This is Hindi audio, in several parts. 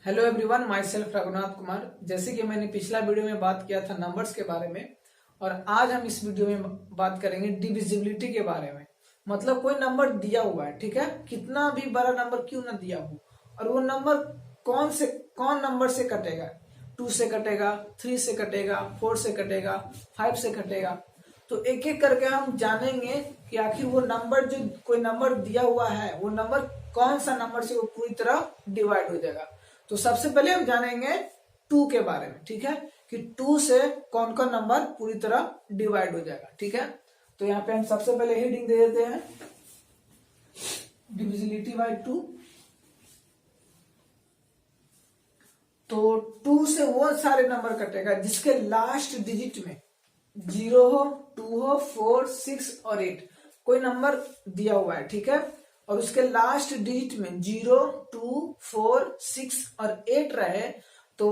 Hello everyone, my self Raghunath Kumar. जैसे कि मैंने पिछला वीडियो में बात किया था नंबर्स के बारे में, और आज हम इस वीडियो में बात करेंगे डिविजिबिलिटी के बारे में। मतलब कोई नंबर दिया हुआ है, ठीक है, कितना भी बड़ा नंबर क्यों ना दिया हो, और वो नंबर कौन नंबर से कटेगा। 2 से कटेगा, 3 से कटेगा, 4 से कटेगा, 5 से कटेगा। तो एक एक करके हम जानेंगे कि आखिर वो नंबर, जो कोई नंबर दिया हुआ है, वो नंबर कौन सा नंबर से वो पूरी तरह डिवाइड हो जाएगा। तो सबसे पहले हम जानेंगे 2 के बारे में, ठीक है, कि 2 से कौन कौन नंबर पूरी तरह डिवाइड हो जाएगा। ठीक है, तो यहाँ पे हम सबसे पहले हेडिंग दे देते हैं डिविजिबिलिटी बाय 2। तो 2 से वो सारे नंबर कटेगा जिसके लास्ट डिजिट में 0 हो, 2 हो, 4, 6 और 8 कोई नंबर दिया हुआ है, ठीक है, और उसके लास्ट डिजिट में 0, 2, 4, 6 और 8 रहे, तो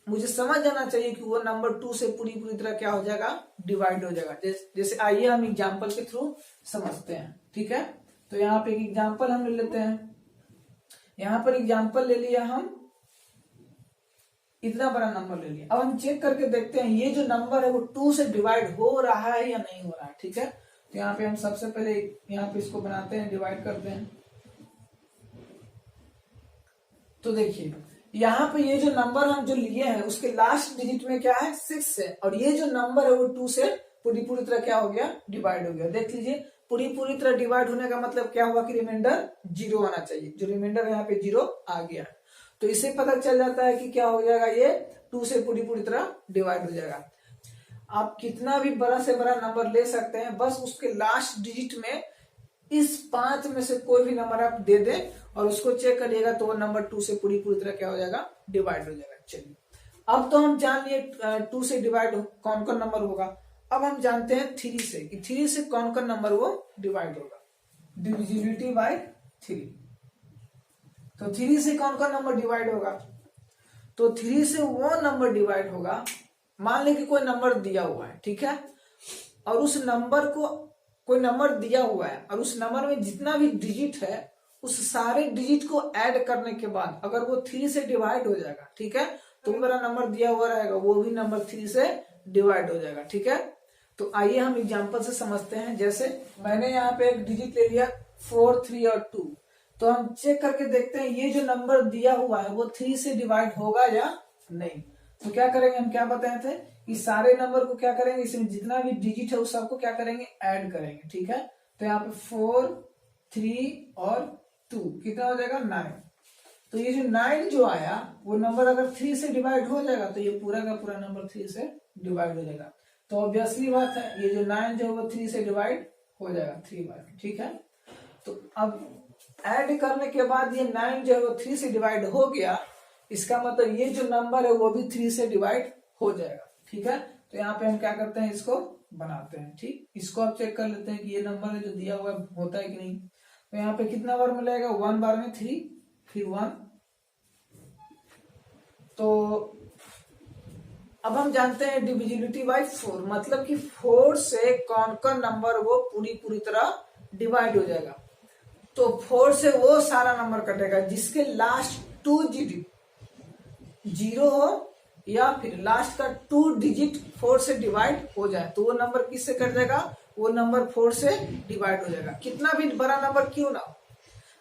मुझे समझ जाना चाहिए कि वो नंबर 2 से पूरी तरह क्या हो जाएगा, डिवाइड हो जाएगा। जैसे आइए हम एग्जांपल के थ्रू समझते हैं। ठीक है, तो यहाँ पे एक एग्जांपल हम ले लेते हैं। यहाँ पर एग्जांपल ले लिया हम, इतना बड़ा नंबर ले लिया। अब हम चेक करके देखते हैं ये जो नंबर है वो 2 से डिवाइड हो रहा है या नहीं हो रहा है। ठीक है, तो यहाँ पे हम सबसे पहले यहाँ पे इसको बनाते हैं, डिवाइड करते हैं। तो देखिए यहाँ पे ये जो नंबर हम जो लिए हैं उसके लास्ट डिजिट में क्या है, 6 है, और ये जो नंबर है वो 2 से पूरी तरह क्या हो गया, डिवाइड हो गया। देख लीजिए, पूरी तरह डिवाइड होने का मतलब क्या हुआ कि रिमाइंडर 0 आना चाहिए। जो रिमाइंडर यहाँ पे 0 आ गया, तो इससे पता चल जाता है कि क्या हो जाएगा, ये 2 से पूरी तरह डिवाइड हो जाएगा। आप कितना भी बड़ा से बड़ा नंबर ले सकते हैं, बस उसके लास्ट डिजिट में इस 5 में से कोई भी नंबर आप दे दें और उसको चेक करिएगा, तो वो नंबर 2 से पूरी तरह क्या हो जाएगा, डिवाइड हो जाएगा। चलिए, अब तो हम जान लिए 2 से डिवाइड कौन कौन नंबर होगा। अब हम जानते हैं 3 से कि 3 से कौन कौन नंबर वो डिवाइड होगा। Divisibility bye 3। तो 3 से कौन कौन नंबर डिवाइड होगा, तो 3 से वो नंबर डिवाइड होगा, मान लें कि कोई नंबर दिया हुआ है, ठीक है, और उस नंबर को कोई नंबर दिया हुआ है, और उस नंबर में जितना भी डिजिट है उस सारे डिजिट को ऐड करने के बाद अगर वो 3 से डिवाइड हो जाएगा, ठीक है, तो मेरा नंबर दिया हुआ रहेगा, वो भी नंबर 3 से डिवाइड हो जाएगा। ठीक है, तो आइए हम एग्जांपल से समझते हैं। जैसे मैंने यहाँ पे एक डिजिट ले लिया 4, 3 और 2, तो हम चेक करके देखते हैं ये जो नंबर दिया हुआ है वो 3 से डिवाइड होगा या नहीं। तो क्या करेंगे, हम क्या बताए थे कि सारे नंबर को क्या करेंगे, इसमें जितना भी डिजिट है उस सबको क्या करेंगे, ऐड करेंगे। ठीक है, तो यहाँ पे 4, 3 और 2 कितना हो जाएगा, 9। तो ये जो 9 जो आया वो नंबर अगर 3 से डिवाइड हो जाएगा तो ये पूरा का पूरा नंबर 3 से डिवाइड हो जाएगा। तो ऑब्वियसली बात है, ये जो 9 जो है वो 3 से डिवाइड हो जाएगा 3 बार। ठीक है, तो अब ऐड करने के बाद ये 9 जो है वो 3 से डिवाइड हो गया, इसका मतलब ये जो नंबर है वो भी 3 से डिवाइड हो जाएगा। ठीक है, तो यहाँ पे हम क्या करते हैं, इसको बनाते हैं। ठीक, इसको आप चेक कर लेते हैं कि ये नंबर है जो दिया हुआ होता है कि नहीं। तो यहाँ पे कितना बार मिलेगा, 1 बार में 3, फिर 1। तो अब हम जानते हैं डिविजिबिलिटी बाय 4, मतलब कि 4 से कौन कौन नंबर वो पूरी तरह डिवाइड हो जाएगा। तो 4 से वो सारा नंबर कटेगा जिसके लास्ट 2 डिजिट 0 हो या फिर लास्ट का 2 डिजिट 4 से डिवाइड हो जाए, तो वो नंबर किससे कट जाएगा, वो नंबर 4 से डिवाइड हो जाएगा। कितना भी बड़ा नंबर क्यों ना हो,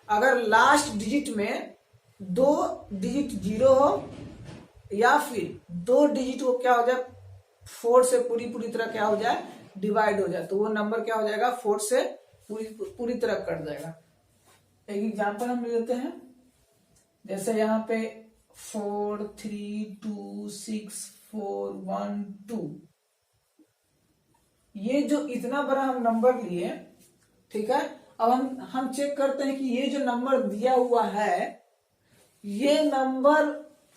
अगर लास्ट डिजिट में 2 डिजिट 0 हो या फिर 2 डिजिट को क्या हो जाए, 4 से पूरी तरह क्या हो जाए, डिवाइड हो जाए, तो वो नंबर क्या हो जाएगा, 4 से पूरी तरह कट जाएगा। एक एग्जांपल हम ले लेते हैं। जैसे यहाँ पे 4, 3, 2, 6, 4, 1, 2, ये जो इतना बड़ा हम नंबर लिए, ठीक है, अब हम चेक करते हैं कि ये जो नंबर दिया हुआ है ये नंबर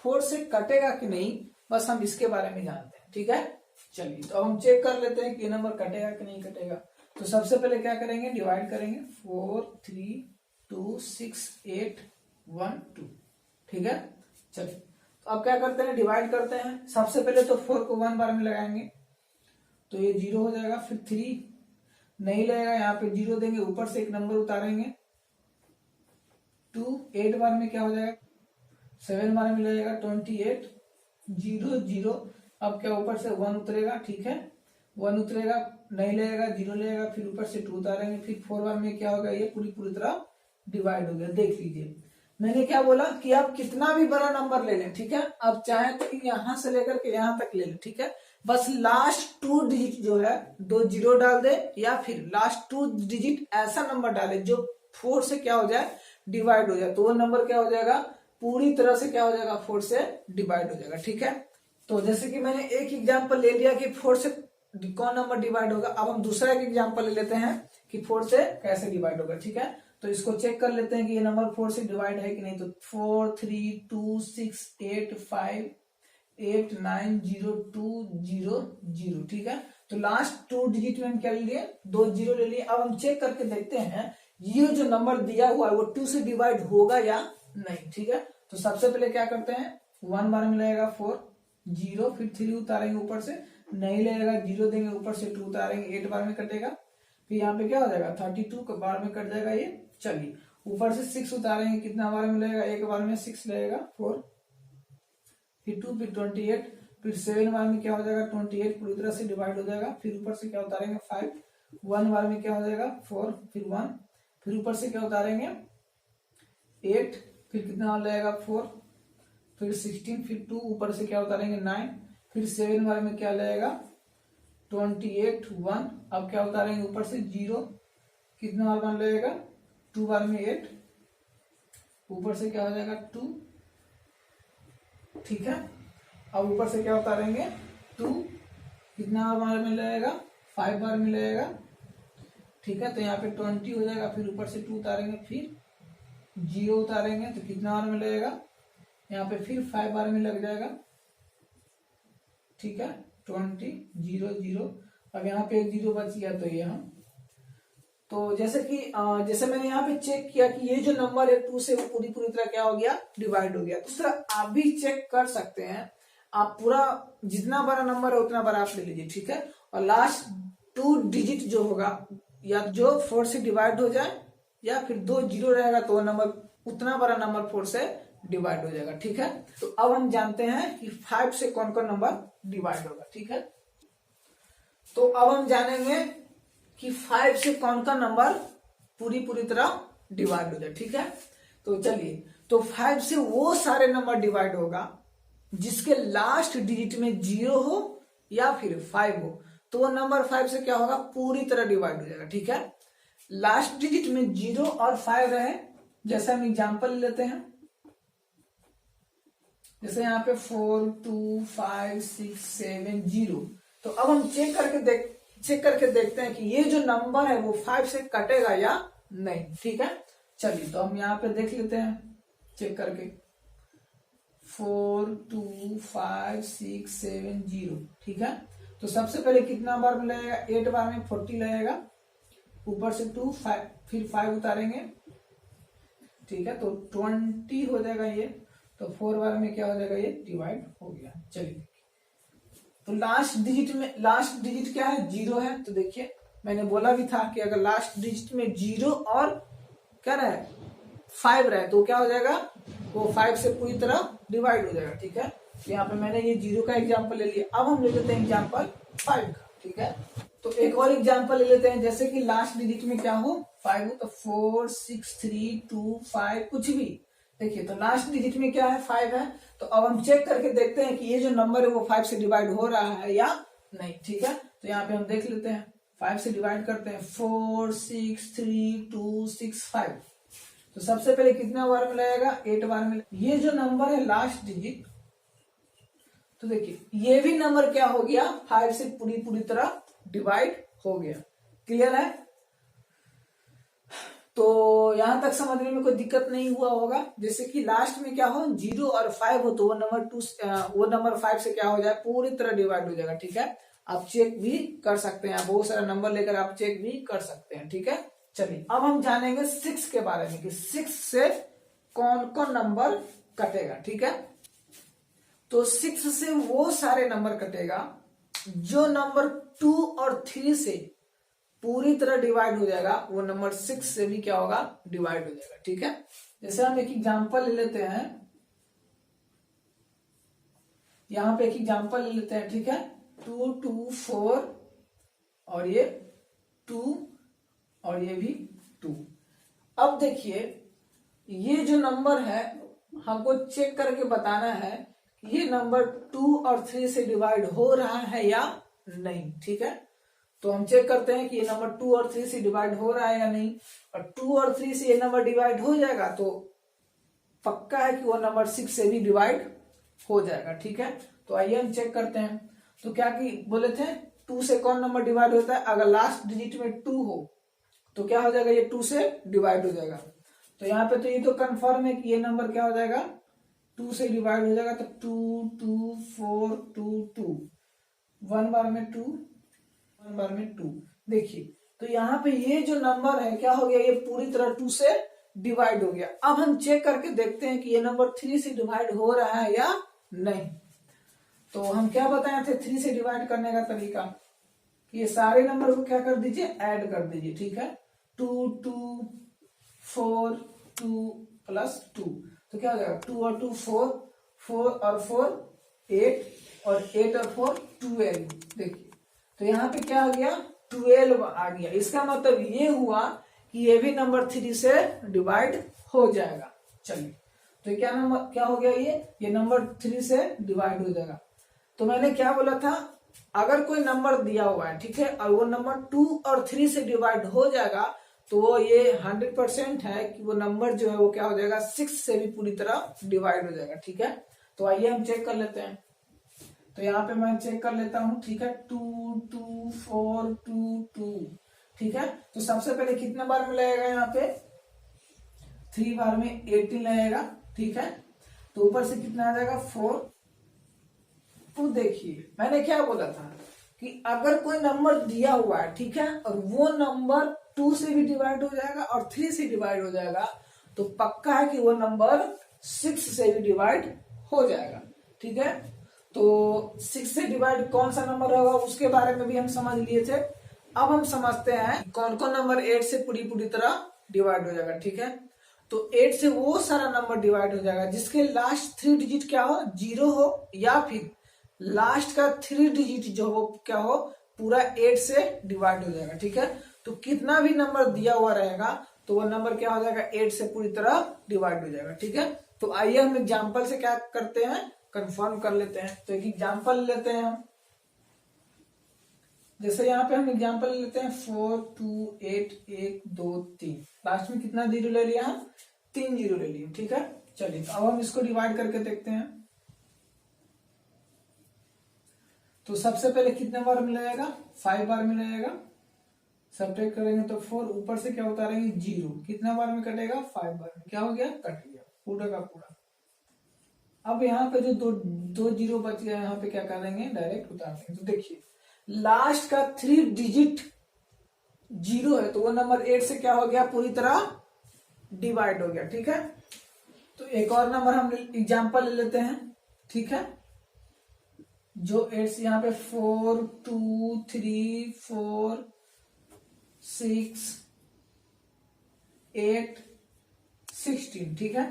4 से कटेगा कि नहीं, बस हम इसके बारे में जानते हैं। ठीक है, चलिए, तो अब हम चेक कर लेते हैं कि ये नंबर कटेगा कि नहीं कटेगा। तो सबसे पहले क्या करेंगे, डिवाइड करेंगे 4, 3, 2, 6, 8, 1, 2। ठीक है, चलिए, तो अब क्या करते हैं, डिवाइड करते हैं। सबसे पहले तो 4 को 1 बार में लगाएंगे तो ये 0 हो जाएगा, फिर 3 नहीं लगेगा, यहाँ पे 0 देंगे, ऊपर से एक नंबर उतारेंगे 2, 8 बार में क्या हो जाएगा, 7 बार में लगेगा 28, 0 0। अब क्या ऊपर से 1 उतरेगा, ठीक है, 1 उतरेगा, नहीं लगेगा, 0 लगेगा, फिर ऊपर से 2 उतारेंगे, फिर 4 बार में क्या होगा, ये पूरी तरह डिवाइड हो गया। देख लीजिए मैंने क्या बोला कि आप कितना भी बड़ा नंबर ले लें, ठीक है, आप चाहे तो यहां से लेकर के यहां तक ले लें, ठीक है, बस लास्ट 2 डिजिट जो है 2 जीरो डाल दे, या फिर लास्ट 2 डिजिट ऐसा नंबर डाले जो 4 से क्या हो जाए, डिवाइड हो जाए, तो वो नंबर क्या हो जाएगा, पूरी तरह से क्या हो जाएगा, 4 से डिवाइड हो जाएगा। ठीक है, तो जैसे कि मैंने एक एग्जाम्पल ले लिया कि 4 से कौन नंबर डिवाइड होगा, अब हम दूसरा एक एग्जाम्पल ले लेते हैं कि 4 से कैसे डिवाइड होगा। ठीक है, तो इसको चेक कर लेते हैं कि ये नंबर 4 से डिवाइड है कि नहीं। तो 4 3 2 6 8 5 8 9 0 2 0 0। ठीक है, तो लास्ट 2 डिजिट में हम क्या ले लिए, 2 जीरो ले लिए। अब हम चेक करके देखते हैं ये जो नंबर दिया हुआ है वो 2 से डिवाइड होगा या नहीं। ठीक है, तो सबसे पहले क्या करते हैं, 1 बार में लगेगा 4 0, फिर 3 उतारेंगे ऊपर से, नहीं लगेगा, 0 देंगे, ऊपर से 2 उतारेंगे, 8 बार में कटेगा, फिर यहाँ पे क्या हो जाएगा 32 बार में कट जाएगा ये। चलिए ऊपर से 6 उतारेंगे, कितना बार में लगेगा, एक बार में 6 लगेगा, 4, फिर 2, फिर 28, फिर 7 बार में क्या हो जाएगा 28 पूरी तरह से डिवाइड हो जाएगा, फिर ऊपर से क्या उतारेंगे 5, 1 बार में क्या हो जाएगा 4, फिर 1, फिर ऊपर से क्या उतारेंगे 8, फिर कितना बार लगेगा 4, फिर 16, फिर 2, ऊपर से क्या उतारेंगे 9, फिर 7 बार में क्या लगेगा 28 1, अब क्या उतारेंगे ऊपर से 0, कितना बार लगेगा 2 बार में 8, ऊपर से क्या हो जाएगा 2। ठीक है, अब ऊपर से क्या उतारेंगे 2, कितना बार में लगेगा 5 बार में लगेगा। ठीक है, तो यहाँ पे 20 हो जाएगा, फिर ऊपर से 2 उतारेंगे, फिर 0 उतारेंगे, तो कितना बार में लगेगा, यहाँ पे फिर 5 बार में लग जाएगा। ठीक है, 20 0 0, अब यहाँ पे एक 0 बच गया, तो ये हम तो जैसे कि जैसे मैंने यहाँ पे चेक किया कि ये जो नंबर है 2 से वो पूरी तरह क्या हो गया, डिवाइड हो गया। दूसरा आप भी चेक कर सकते हैं, आप पूरा जितना बड़ा नंबर है उतना बड़ा आप ले लीजिए। ठीक है, और लास्ट 2 डिजिट जो होगा या जो 4 से डिवाइड हो जाए, या फिर 2 जीरो रहेगा तो वो नंबर उतना बड़ा नंबर 4 से डिवाइड हो जाएगा। ठीक है, तो अब हम जानते हैं कि 5 से कौन कौन नंबर डिवाइड होगा। ठीक है, तो अब हम जानेंगे कि 5 से कौन सा नंबर पूरी तरह डिवाइड हो जाए। ठीक है, तो चलिए, तो 5 से वो सारे नंबर डिवाइड होगा जिसके लास्ट डिजिट में 0 हो या फिर 5 हो, तो वो नंबर 5 से क्या होगा, पूरी तरह डिवाइड हो जाएगा। ठीक है, लास्ट डिजिट में 0 और 5 रहे, जैसे हम एग्जांपल लेते हैं, जैसे यहाँ पे 4 2 5 6 7 0। तो अब हम चेक करके देखते हैं कि ये जो नंबर है वो 5 से कटेगा या नहीं। ठीक है, चलिए तो हम यहाँ पे देख लेते हैं चेक करके, 4 2 5 6 7 0। ठीक है, तो सबसे पहले कितना बार में लगेगा, 8 बार में 40 लगेगा, ऊपर से 2 5, फिर 5 उतारेंगे। ठीक है, तो 20 हो जाएगा ये, तो 4 बार में क्या हो जाएगा, ये डिवाइड हो गया। चलिए, तो लास्ट डिजिट क्या है, 0 है। तो देखिए मैंने बोला भी था कि अगर लास्ट डिजिट में 0 और क्या रहे 5 रहे तो क्या हो जाएगा, वो 5 से पूरी तरह डिवाइड हो जाएगा। ठीक है, तो यहाँ पे मैंने ये 0 का एग्जांपल ले लिया। अब हम ले लेते हैं एग्जांपल 5 का। ठीक है, तो एक और एग्जांपल ले लेते हैं, जैसे कि लास्ट डिजिट में क्या हो 5 हो, तो 4 6 3 2 5 कुछ भी। देखिए, तो लास्ट डिजिट में क्या है 5 है, तो अब हम चेक करके देखते हैं कि ये जो नंबर है वो 5 से डिवाइड हो रहा है या नहीं। ठीक है, तो यहाँ पे हम देख लेते हैं, 5 से डिवाइड करते हैं, 4 6 3 2 6 5। तो सबसे पहले कितना बार में लगेगा, 8 बार में। ये जो नंबर है लास्ट डिजिट, तो देखिए ये भी नंबर क्या हो गया, 5 से पूरी तरह डिवाइड हो गया। क्लियर है, तो यहां तक समझने में कोई दिक्कत नहीं हुआ होगा। जैसे कि लास्ट में क्या हो 0 और 5 हो, तो वो नंबर 5 से क्या हो जाए, पूरी तरह डिवाइड हो जाएगा। ठीक है, आप चेक भी कर सकते हैं, बहुत सारा नंबर लेकर आप चेक भी कर सकते हैं। ठीक है, चलिए अब हम जानेंगे 6 के बारे में कि 6 से कौन कौन नंबर कटेगा। ठीक है, तो 6 से वो सारे नंबर कटेगा जो नंबर 2 और 3 से पूरी तरह डिवाइड हो जाएगा, वो नंबर 6 से भी क्या होगा, डिवाइड हो जाएगा। ठीक है, जैसे हम एक एग्जांपल ले लेते हैं, यहाँ पे एक एग्जाम्पल ले लेते हैं, ठीक है। 2 2 4 और ये 2 और ये भी 2। अब देखिए ये जो नंबर है हमको चेक करके बताना है कि ये नंबर 2 और 3 से डिवाइड हो रहा है या नहीं, ठीक है। तो हम चेक करते हैं कि ये नंबर 2 और 3 से डिवाइड हो रहा है या नहीं, और 2 और 3 से ये नंबर डिवाइड हो जाएगा तो पक्का है कि वो नंबर 6 से भी डिवाइड हो जाएगा, ठीक है। तो आइए हम चेक करते हैं। तो क्या कि बोले थे 2 से कौन नंबर डिवाइड होता है, अगर लास्ट डिजिट में 2 हो तो क्या हो जाएगा, ये 2 से डिवाइड हो जाएगा। तो यहाँ पे तो ये तो कंफर्म है कि ये नंबर क्या हो जाएगा, 2 से डिवाइड हो जाएगा। तो 2 2 4 2 2, 1 बार में 2, 1 बार में 2। देखिए तो यहाँ पे ये जो नंबर है क्या हो गया, ये पूरी तरह 2 से डिवाइड हो गया। अब हम चेक करके देखते हैं कि ये नंबर 3 से डिवाइड हो रहा है या नहीं। तो हम क्या बताए थे 3 से डिवाइड करने का तरीका, कि ये सारे नंबर को क्या कर दीजिए, ऐड कर दीजिए, ठीक है। 2 2 4 2 प्लस 2, तो क्या हो जाएगा 2 और 2 4, 4 और 4 8 और 8 और 4 12। देखिए तो यहाँ पे क्या हो गया, 12 आ गया। इसका मतलब ये हुआ कि ये भी नंबर 3 से डिवाइड हो जाएगा। चलिए तो क्या नंबर क्या हो गया, ये नंबर 3 से डिवाइड हो जाएगा। तो मैंने क्या बोला था, अगर कोई नंबर दिया हुआ है, ठीक है, और वो नंबर 2 और 3 से डिवाइड हो जाएगा तो वो ये 100% है कि वो नंबर जो है वो क्या हो जाएगा, 6 से भी पूरी तरह डिवाइड हो जाएगा, ठीक है। तो आइए हम चेक कर लेते हैं। तो यहाँ पे मैं चेक कर लेता हूँ, ठीक है। 2 2 4 2 2, ठीक है। तो सबसे पहले कितने बार में लगेगा, यहाँ पे 3 बार में 18 लगेगा, ठीक है। तो ऊपर से कितना आ जाएगा 4। तो देखिए मैंने क्या बोला था कि अगर कोई नंबर दिया हुआ है, ठीक है, और वो नंबर 2 से भी डिवाइड हो जाएगा और 3 से डिवाइड हो जाएगा तो पक्का है कि वो नंबर 6 से भी डिवाइड हो जाएगा, ठीक है। तो 6 से डिवाइड कौन सा नंबर होगा उसके बारे में भी हम समझ लिए थे। अब हम समझते हैं कौन कौन नंबर 8 से पूरी तरह डिवाइड हो जाएगा, ठीक है। तो 8 से वो सारा नंबर डिवाइड हो जाएगा जिसके लास्ट 3 डिजिट क्या हो, 0 हो, या फिर लास्ट का 3 डिजिट जो हो क्या हो, पूरा 8 से डिवाइड हो जाएगा, ठीक है। तो कितना भी नंबर दिया हुआ रहेगा तो वो नंबर क्या हो जाएगा, 8 से पूरी तरह डिवाइड हो जाएगा, ठीक है। तो आइए हम एग्जाम्पल से क्या करते हैं, कंफर्म कर लेते हैं। तो एक एग्जाम्पल लेते हैं हम, जैसे यहाँ पे हम एग्जाम्पल लेते हैं 4 2 8 1 2 3, लास्ट में कितना जीरो ले लिया, हम 3 जीरो ले लिए, ठीक है। चलिए तो अब हम इसको डिवाइड करके देखते हैं। तो सबसे पहले कितने बार में लगेगा, 5 बार में लगेगा। सब्ट्रैक्ट करेंगे तो 4, ऊपर से क्या उतारेंगे 0, कितना बार में कटेगा, 5 बार में। क्या हो गया, कट गया पूरा का पूरा। अब यहाँ पे जो दो जीरो बच गया, यहाँ पे क्या करेंगे, डायरेक्ट उतार देंगे। तो देखिए लास्ट का 3 डिजिट 0 है तो वो नंबर 8 से क्या हो गया, पूरी तरह डिवाइड हो गया, ठीक है। तो एक और नंबर हम एग्जाम्पल ले लेते हैं, ठीक है। जो 8 से यहाँ पे 4 2 3 4 6 8 16, ठीक है।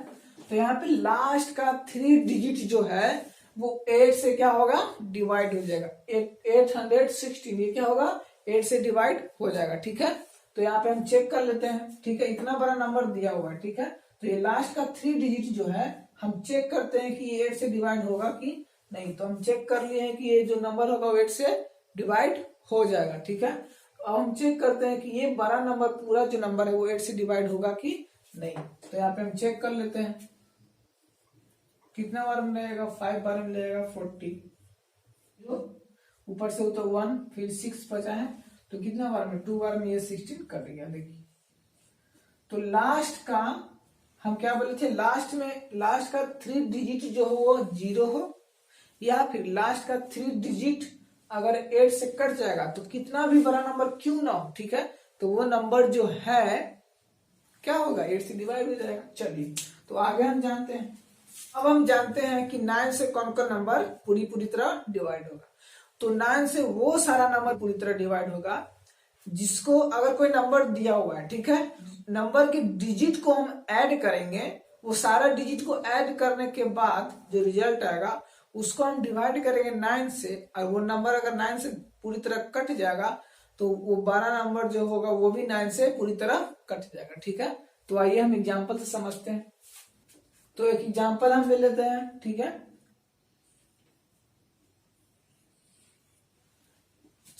तो यहाँ पे लास्ट का 3 डिजिट जो है वो 8 से क्या होगा, डिवाइड हो जाएगा। 816 ये क्या होगा, 8 से डिवाइड हो जाएगा, ठीक है। तो यहाँ पे हम चेक कर लेते हैं, ठीक है। इतना बड़ा नंबर दिया हुआ है, ठीक है। तो ये लास्ट का 3 डिजिट जो है हम चेक करते हैं कि ये 8 से डिवाइड होगा कि नहीं। तो हम चेक कर लिए हैं कि ये जो नंबर होगा वो 8 से डिवाइड हो जाएगा, ठीक है। अब हम चेक करते हैं कि ये बड़ा नंबर पूरा जो नंबर है वो 8 से डिवाइड होगा कि नहीं। तो यहाँ पे हम चेक कर लेते हैं कितना बार में लगेगा, 5 बार में लगेगा 40, ऊपर से तो 1 फिर 6 बचा है तो कितना बार में, 2 बार में ये 16 कट गया। देखिए तो लास्ट का हम क्या बोले थे, लास्ट में लास्ट का 3 डिजिट जो हो वो 0 हो, या फिर लास्ट का 3 डिजिट अगर 8 से कट जाएगा तो कितना भी बड़ा नंबर क्यों ना हो, ठीक है, तो वो नंबर जो है क्या होगा, 8 से डिवाइड हो जाएगा। चलिए तो आगे हम जानते हैं। अब हम जानते हैं कि 9 से कौन कौन नंबर पूरी तरह डिवाइड होगा। तो 9 से वो सारा नंबर पूरी तरह डिवाइड होगा जिसको अगर कोई नंबर दिया हुआ है, ठीक है, नंबर के डिजिट को हम ऐड करेंगे, वो सारा डिजिट को ऐड करने के बाद जो रिजल्ट आएगा उसको हम डिवाइड करेंगे 9 से, और वो नंबर अगर 9 से पूरी तरह कट जाएगा तो वो 12 नंबर जो होगा वो भी 9 से पूरी तरह कट जाएगा। ठीक है, तो आइए हम एग्जाम्पल से समझते हैं। तो एक एग्जाम्पल हम ले लेते हैं। ठीक है,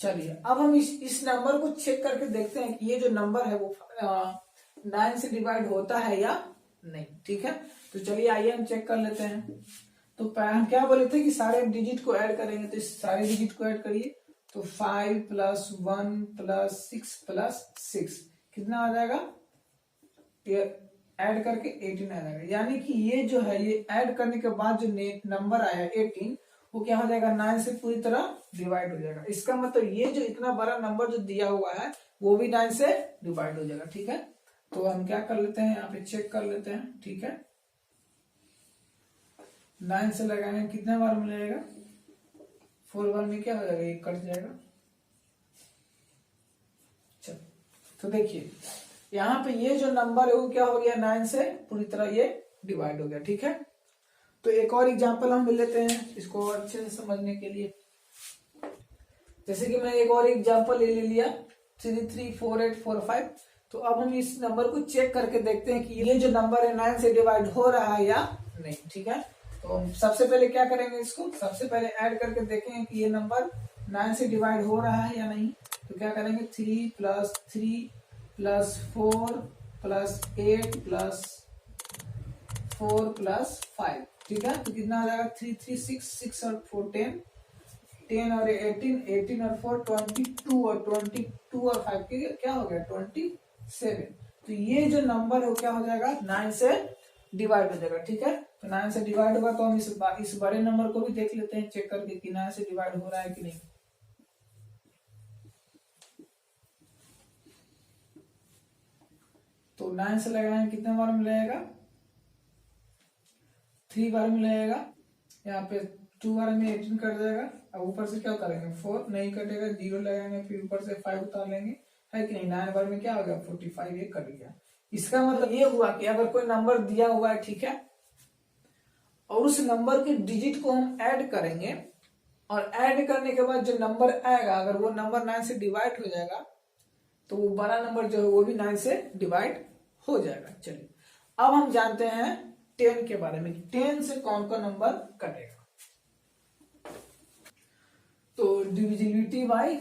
चलिए अब हम इस नंबर को चेक करके देखते हैं कि ये जो नंबर है वो 9 से डिवाइड होता है या नहीं। ठीक है, तो चलिए आइए हम चेक कर लेते हैं। तो हम क्या बोले थे कि सारे डिजिट को ऐड करेंगे, तो इस सारे डिजिट को ऐड करिए। तो 5 + 1 + 6 + 6 कितना आ जाएगा, ये ऐड करके 18 आ जाएगा। यानी कि ये जो है ये ऐड करने के बाद जो नंबर आया 18 वो क्या हो जाएगा, 9 से पूरी तरह डिवाइड हो जाएगा। इसका मतलब ये जो इतना बड़ा नंबर जो दिया हुआ है वो भी 9 से डिवाइड हो जाएगा। ठीक है, तो हम क्या कर लेते हैं, यहाँ पे चेक कर लेते हैं। ठीक है, 9 से लगाएंगे कितने बार मिलेगा, 4 बार में क्या हो जाएगा, ये कट जाएगा। चलो, तो देखिए यहाँ पे ये जो नंबर है वो क्या हो गया, 9 से पूरी तरह ये डिवाइड हो गया। ठीक है, तो एक और एग्जांपल हम ले लेते हैं इसको और अच्छे से समझने के लिए। जैसे कि मैं एक और एग्जांपल ले लिया 334845। तो अब हम इस नंबर को चेक करके देखते हैं कि ये जो नंबर है 9 से डिवाइड हो रहा है या नहीं। ठीक है, तो हम सबसे पहले क्या करेंगे, इसको सबसे पहले ऐड करके देखेंगे कि ये नंबर 9 से डिवाइड हो रहा है या नहीं। तो क्या करेंगे, 3 + 3 + 4 + 8 + 4 + 5। ठीक है, तो कितना आ जाएगा, 3 3 6 6 और 4 10 10 और 18 18 और 4 22 और 22 और 5 क्या हो गया, 27। तो ये जो नंबर है वो क्या हो जाएगा, 9 से डिवाइड हो जाएगा। ठीक है, तो 9 से डिवाइड होगा तो हम इस बड़े नंबर को भी देख लेते हैं चेक करके कि 9 से डिवाइड हो रहा है कि नहीं। तो 9 से लगाएंगे कितने बार मिलेगा, 3 बार मिलेगा। यहाँ पे 2 बार में 18 कट जाएगा। अब ऊपर से क्या करेंगे, 4 नहीं कटेगा, 0 लगाएंगे, फिर ऊपर से 5 उतार लेंगे, है कि नहीं। 9 बार में क्या हो गया, 45, ये कट गया। इसका मतलब ये हुआ कि अगर कोई नंबर दिया हुआ है, ठीक है, और उस नंबर के डिजिट को हम ऐड करेंगे, और ऐड करने के बाद जो नंबर आएगा अगर वो नंबर 9 से डिवाइड हो जाएगा तो वो बड़ा नंबर जो है वो भी 9 से डिवाइड हो जाएगा। चलिए अब हम जानते हैं 10 के बारे में, 10 से कौन कौन नंबर कटेगा। तो डिविजिबिलिटी बाय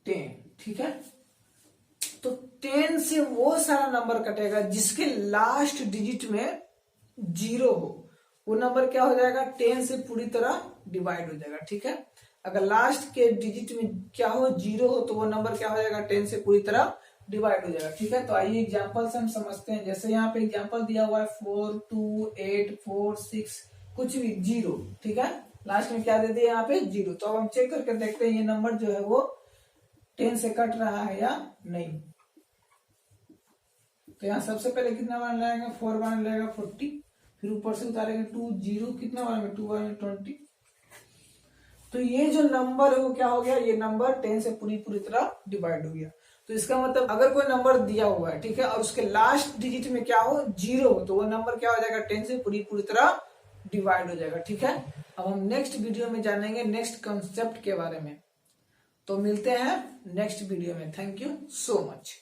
10। ठीक है, तो 10 से वो सारा नंबर कटेगा जिसके लास्ट डिजिट में 0 हो, वो नंबर क्या हो जाएगा, 10 से पूरी तरह डिवाइड हो जाएगा। ठीक है, अगर लास्ट के डिजिट में क्या हो, 0 हो, तो वो नंबर क्या हो जाएगा, 10 से पूरी तरह डिवाइड हो जाएगा। ठीक है, तो आइए एग्जांपल से हम समझते हैं। जैसे यहाँ पे एग्जांपल दिया हुआ है 4 2 8 4 6 कुछ भी 0। ठीक है, लास्ट में क्या दे दिया यहाँ पे 0। तो अब हम चेक करके देखते हैं ये नंबर जो है वो 10 से कट रहा है या नहीं। तो यहाँ सबसे पहले कितना बार लगेगा, 4 बार लगेगा 40, फिर ऊपर से उतारेंगे 2 0 कितना बार में, 2 बार में 20। तो ये जो नंबर है वो क्या हो गया, ये नंबर 10 से पूरी तरह डिवाइड हो गया। तो इसका मतलब अगर कोई नंबर दिया हुआ है, ठीक है, और उसके लास्ट डिजिट में क्या हो, 0 हो, तो वो नंबर क्या हो जाएगा, 10 से पूरी तरह डिवाइड हो जाएगा। ठीक है, अब हम नेक्स्ट वीडियो में जानेंगे नेक्स्ट कंसेप्ट के बारे में। तो मिलते हैं नेक्स्ट वीडियो में। Thank you so much.